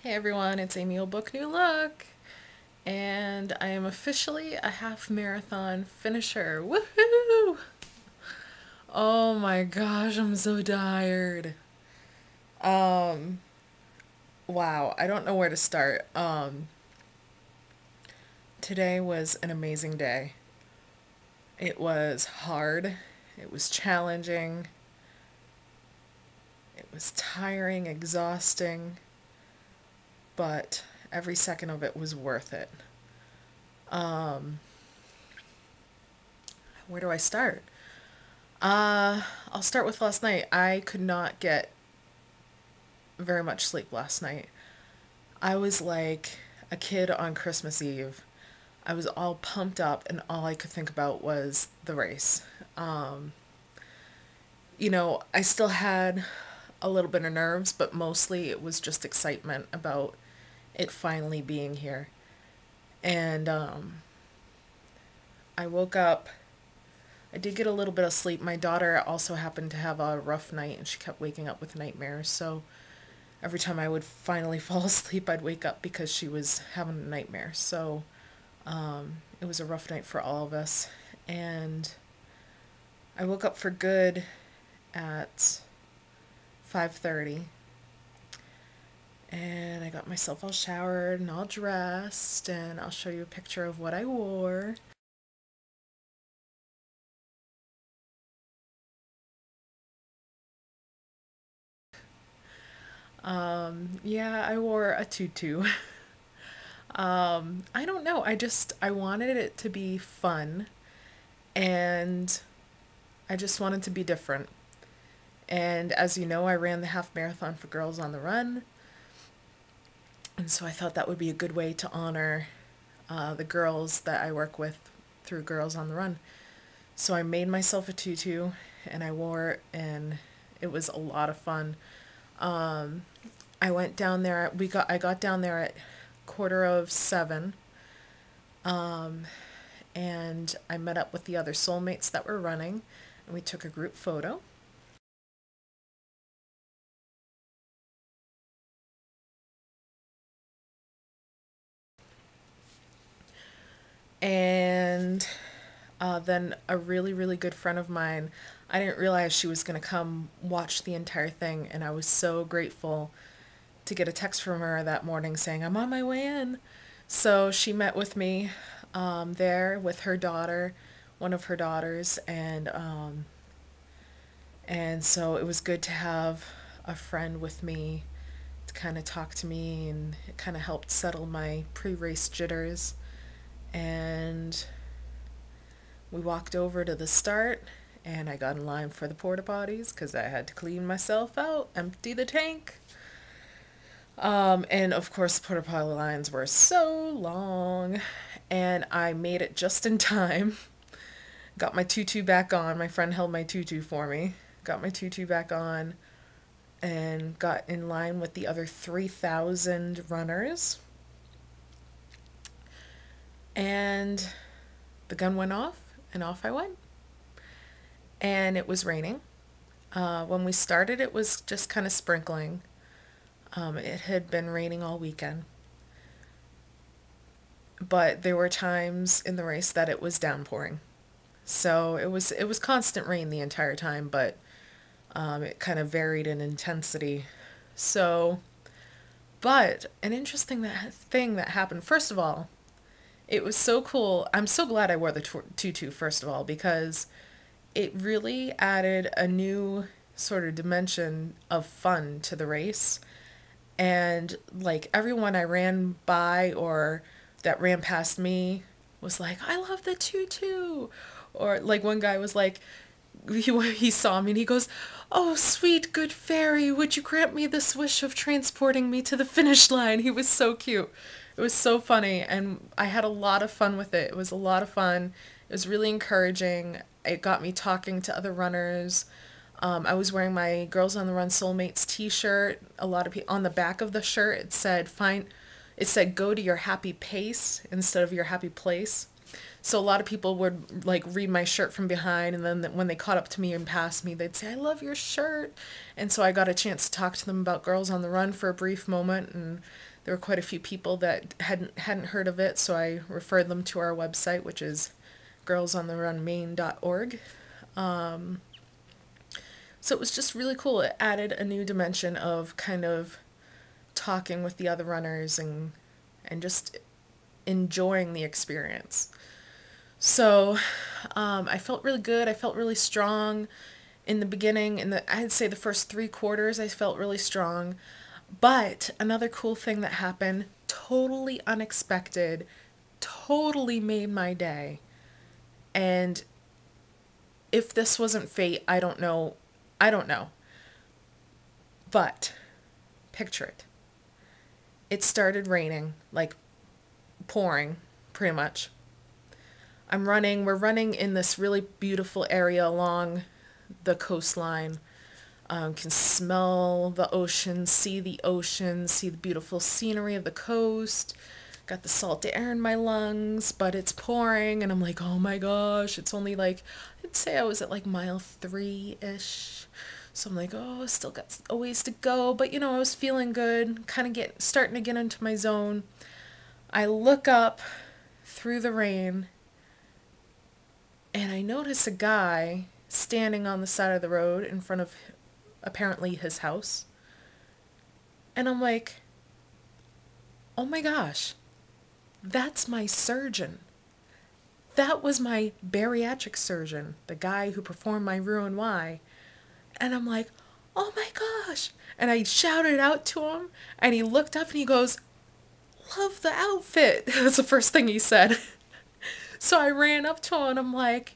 Hey everyone, it's Amy Old Book New Look, and I am officially a half marathon finisher. Woohoo! Oh my gosh, I'm so tired. Um, wow, I don't know where to start. Today was an amazing day. It was hard, it was challenging, it was tiring, exhausting, but every second of it was worth it. Um, where do I start? I'll start with last night. I could not get very much sleep last night. I was like a kid on Christmas Eve. I was all pumped up, and all I could think about was the race. Um, I still had a little bit of nerves, but mostly it was just excitement about it finally being here. And I woke up. I did get a little bit of sleep. My daughter also happened to have a rough night and she kept waking up with nightmares. So every time I would finally fall asleep, I'd wake up because she was having a nightmare. So it was a rough night for all of us. And I woke up for good at 5:30 and I got myself all showered and all dressed, and I'll show you a picture of what I wore. Yeah, I wore a tutu. I don't know. I wanted it to be fun, and I just wanted to be different. And as you know, I ran the half marathon for Girls on the Run, and so I thought that would be a good way to honor the girls that I work with through Girls on the Run. So I made myself a tutu and I wore it, and it was a lot of fun. Um, I went down there. I got down there at 7:15, and I met up with the other soulmates that were running, and we took a group photo. And then a really, really good friend of mine, I didn't realize she was going to come watch the entire thing, and I was so grateful to get a text from her that morning saying, I'm on my way in. So she met with me there with her daughter, one of her daughters, and so it was good to have a friend with me to kind of talk to me, and it kind of helped settle my pre-race jitters. And we walked over to the start, and I got in line for the porta potties because I had to clean myself out, empty the tank. And of course, the porta potty lines were so long, and I made it just in time. Got my tutu back on. My friend held my tutu for me. Got my tutu back on and got in line with the other 3,000 runners. And the gun went off, and off I went. And it was raining. When we started, it was just kind of sprinkling. It had been raining all weekend. But there were times in the race that it was downpouring. So it was constant rain the entire time, but it kind of varied in intensity. So, but an interesting thing that happened. First of all, it was so cool. I'm so glad I wore the tutu, first of all, because it really added a new sort of dimension of fun to the race. And like everyone I ran by or that ran past me was like, I love the tutu. Or like one guy was like, he saw me and he goes, oh, sweet good fairy, would you grant me this wish of transporting me to the finish line? He was so cute. It was so funny, and I had a lot of fun with it. It was a lot of fun. It was really encouraging. It got me talking to other runners. I was wearing my Girls on the Run Soulmates t-shirt. A lot of people on the back of the shirt, it said go to your happy pace instead of your happy place. So a lot of people would like read my shirt from behind, and then when they caught up to me and passed me, they'd say, I love your shirt. And so I got a chance to talk to them about Girls on the Run for a brief moment, and there were quite a few people that hadn't heard of it, so I referred them to our website, which is girlsontherunmaine.org. So it was just really cool. It added a new dimension of kind of talking with the other runners and just enjoying the experience. So I felt really good. I felt really strong in the beginning. I'd say the first 3 quarters, I felt really strong. But another cool thing that happened, totally unexpected, totally made my day. And if this wasn't fate, I don't know. I don't know. But picture it. It started raining, like pouring, pretty much. We're running in this really beautiful area along the coastline. Can smell the ocean, see the beautiful scenery of the coast. Got the salt air in my lungs, but it's pouring, and I'm like, oh my gosh, it's only like, I'd say I was at like mile 3-ish. So I'm like, oh, still got a ways to go, but you know, I was feeling good, kind of starting to get into my zone. I look up through the rain, and I notice a guy standing on the side of the road in front of apparently his house. And I'm like, oh my gosh, that's my surgeon. That was my bariatric surgeon, the guy who performed my Roux-en-Y. And I'm like, oh my gosh. And I shouted out to him, and he looked up and he goes, love the outfit. That's the first thing he said. So I ran up to him and I'm like,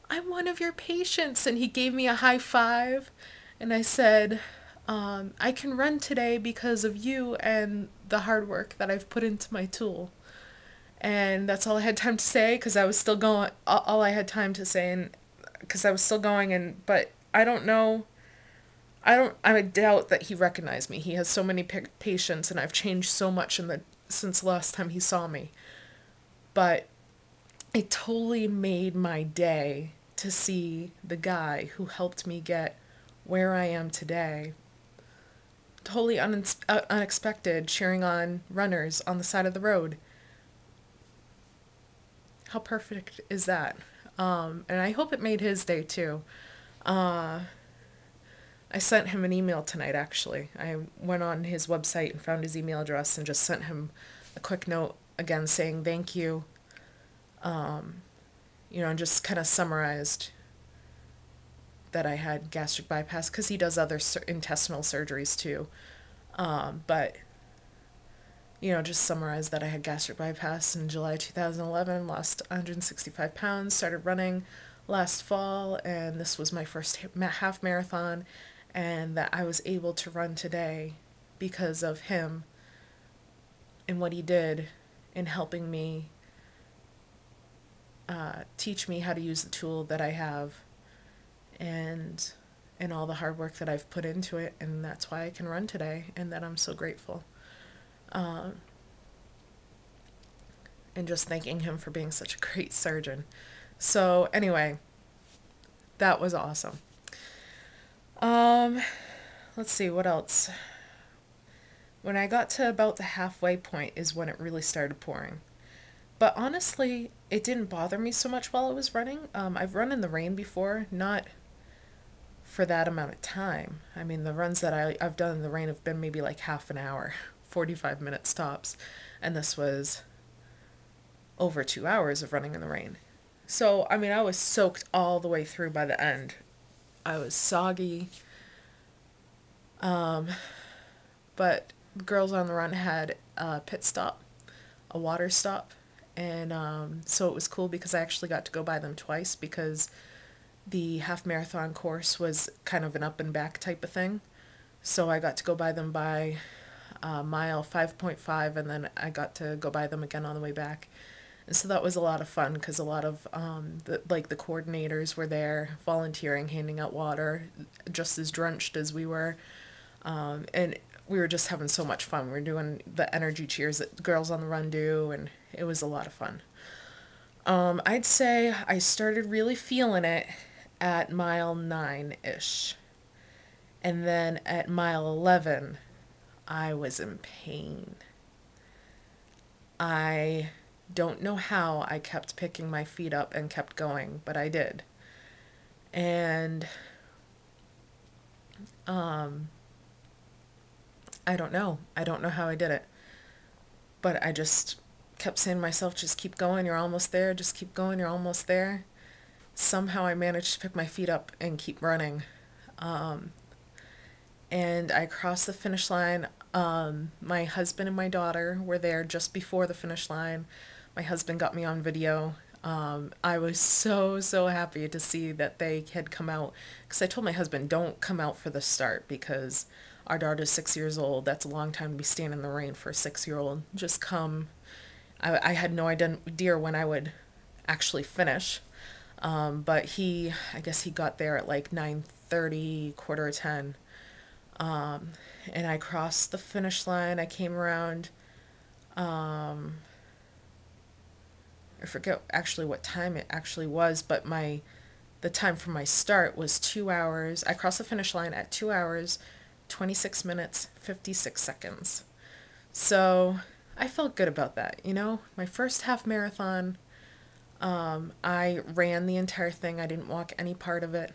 I'm one of your patients. And he gave me a high five. And I said, I can run today because of you and the hard work that I've put into my tool. And that's all I had time to say, because I was still going, all I had time to say, and because I was still going, but I don't know, I doubt that he recognized me. He has so many patients, and I've changed so much since the last time he saw me. But it totally made my day to see the guy who helped me get where I am today, totally unexpected, cheering on runners on the side of the road. How perfect is that? And I hope it made his day too. I sent him an email tonight, actually. I went on his website and found his email address and just sent him a quick note again saying thank you. And just kind of summarized that I had gastric bypass, because he does other intestinal surgeries too. But just summarized that I had gastric bypass in July 2011, lost 165 pounds, started running last fall, and this was my first half marathon, and that I was able to run today because of him and what he did in helping me teach me how to use the tool that I have, and all the hard work that I've put into it, and that's why I can run today, and that I'm so grateful. And just thanking him for being such a great surgeon. So anyway, that was awesome. Let's see, what else? When I got to about the halfway point is when it really started pouring. But honestly, it didn't bother me so much while I was running. I've run in the rain before, not for that amount of time. I mean, the runs that I've done in the rain have been maybe like half an hour, 45 minutes tops. And this was over 2 hours of running in the rain. So, I mean, I was soaked all the way through by the end. I was soggy. But Girls on the Run had a pit stop, a water stop. And so it was cool because I actually got to go by them twice, because the half marathon course was kind of an up and back type of thing. So I got to go by them by mile 5.5, and then I got to go by them again on the way back. And so that was a lot of fun, because a lot of the coordinators were there volunteering, handing out water, just as drenched as we were. And we were just having so much fun. We were doing the energy cheers that Girls on the Run do, and it was a lot of fun. I'd say I started really feeling it at mile 9-ish. And then at mile 11, I was in pain. I don't know how I kept picking my feet up and kept going, but I did. And I don't know. I don't know how I did it. But I just kept saying to myself, just keep going, you're almost there. Just keep going, you're almost there. Somehow I managed to pick my feet up and keep running. And I crossed the finish line. My husband and my daughter were there just before the finish line. My husband got me on video. I was so, so happy to see that they had come out because I told my husband, don't come out for the start because our daughter's 6 years old. That's a long time to be standing in the rain for a 6-year-old. Just come. I had no idea when I would actually finish. But I guess he got there at like 9:30, quarter to 10. And I crossed the finish line. I came around, I forget actually what time it actually was, but the time for my start was 2 hours. I crossed the finish line at 2 hours, 26 minutes, 56 seconds. So I felt good about that, you know? My first half marathon, I ran the entire thing. I didn't walk any part of it.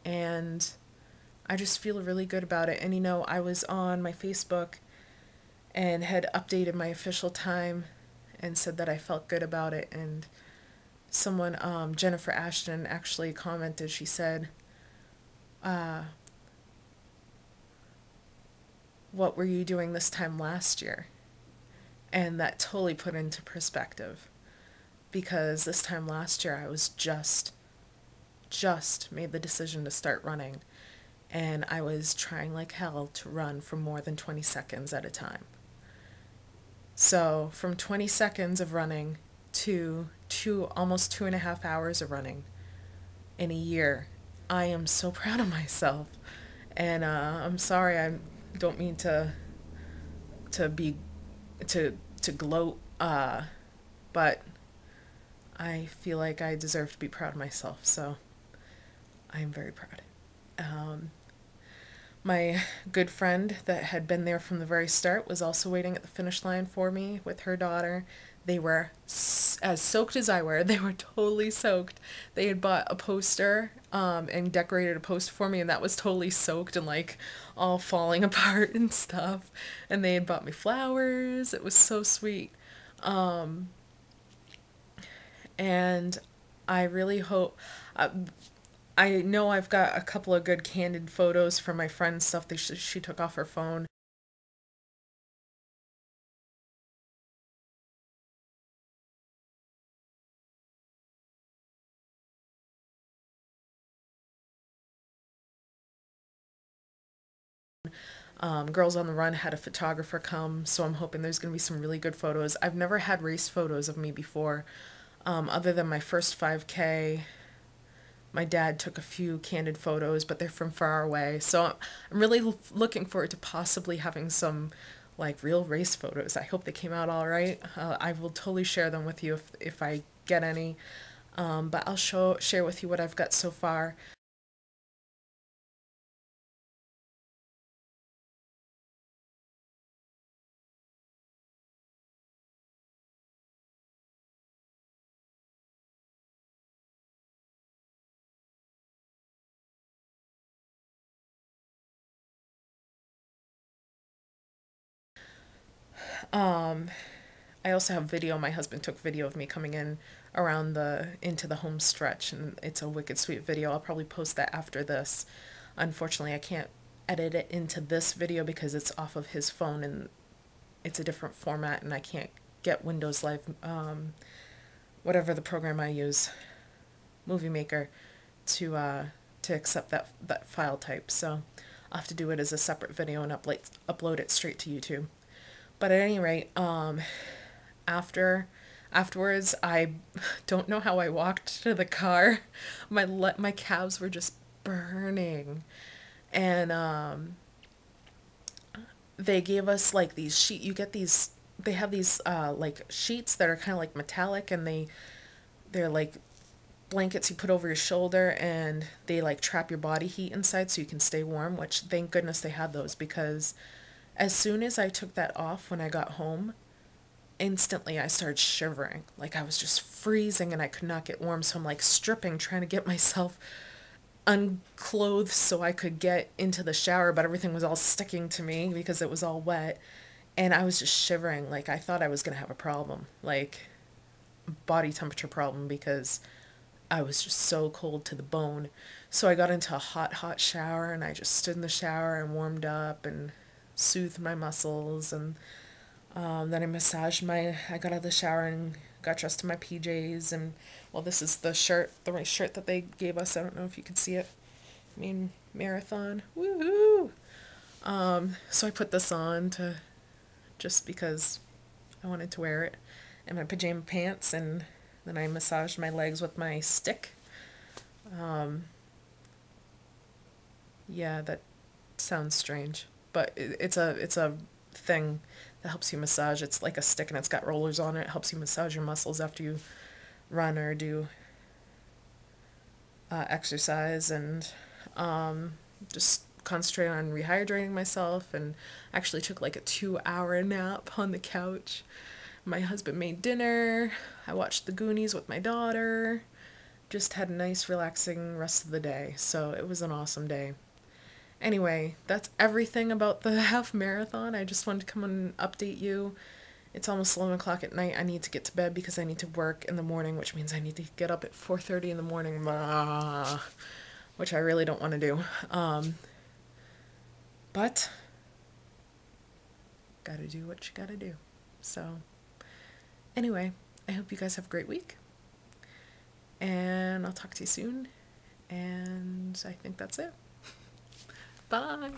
And I just feel really good about it. And you know, I was on my Facebook and had updated my official time and said that I felt good about it. And someone, Jennifer Ashton, actually commented. She said, what were you doing this time last year? And that totally put into perspective because this time last year I was just made the decision to start running, and I was trying like hell to run for more than 20 seconds at a time. So from 20 seconds of running to almost 2.5 hours of running in a year, I am so proud of myself. And I'm sorry, I don't mean to be to gloat, but I feel like I deserve to be proud of myself. So I am very proud. My good friend that had been there from the very start was also waiting at the finish line for me with her daughter. They were as soaked as I were. They were totally soaked. They had bought a poster and decorated a poster for me, and that was totally soaked and like all falling apart and stuff. And they had bought me flowers. It was so sweet. And I really hope. I know I've got a couple of good candid photos from my friend's stuff that she took off her phone. Girls on the Run had a photographer come, so I'm hoping there's going to be some really good photos. I've never had race photos of me before, other than my first 5K. My dad took a few candid photos, but they're from far away. So I'm really looking forward to possibly having some like real race photos. I hope they came out all right. I will totally share them with you if I get any. But I'll share with you what I've got so far. I also have video. My husband took video of me coming in around into the home stretch, and it's a wicked sweet video. I'll probably post that after this. Unfortunately, I can't edit it into this video because it's off of his phone and it's a different format, and I can't get Windows Live, whatever the program I use, Movie Maker, to accept that file type. So I'll have to do it as a separate video and upload it straight to YouTube. But at any rate, afterwards, I don't know how I walked to the car. My calves were just burning, and they gave us like these sheet. You get these. They have these like sheets that are kind of like metallic, and they're like blankets you put over your shoulder, and they like trap your body heat inside so you can stay warm, which thank goodness they had those, because as soon as I took that off when I got home, instantly I started shivering. Like I was just freezing and I could not get warm. So I'm like stripping, trying to get myself unclothed so I could get into the shower, but everything was all sticking to me because it was all wet. And I was just shivering. Like I thought I was going to have a problem, like body temperature problem, because I was just so cold to the bone. So I got into a hot shower and I just stood in the shower and warmed up and soothed my muscles. And then I got out of the shower and got dressed in my PJs. And, well, this is the right shirt that they gave us. I don't know if you can see it. I mean, marathon. Woohoo! So I put this on just because I wanted to wear it. And my pajama pants, and then I massaged my legs with my stick. Yeah, that sounds strange, but it's a thing that helps you massage. It's like a stick and it's got rollers on it. It helps you massage your muscles after you run or do exercise, and just concentrate on rehydrating myself. And actually took like a 2 hour nap on the couch. My husband made dinner. I watched the Goonies with my daughter. Just had a nice relaxing rest of the day. So it was an awesome day. Anyway, that's everything about the half marathon. I just wanted to come and update you. It's almost 11 o'clock at night. I need to get to bed because I need to work in the morning, which means I need to get up at 4:30 in the morning, which I really don't want to do. But gotta do what you gotta do. So anyway, I hope you guys have a great week. And I'll talk to you soon. And I think that's it. Bye.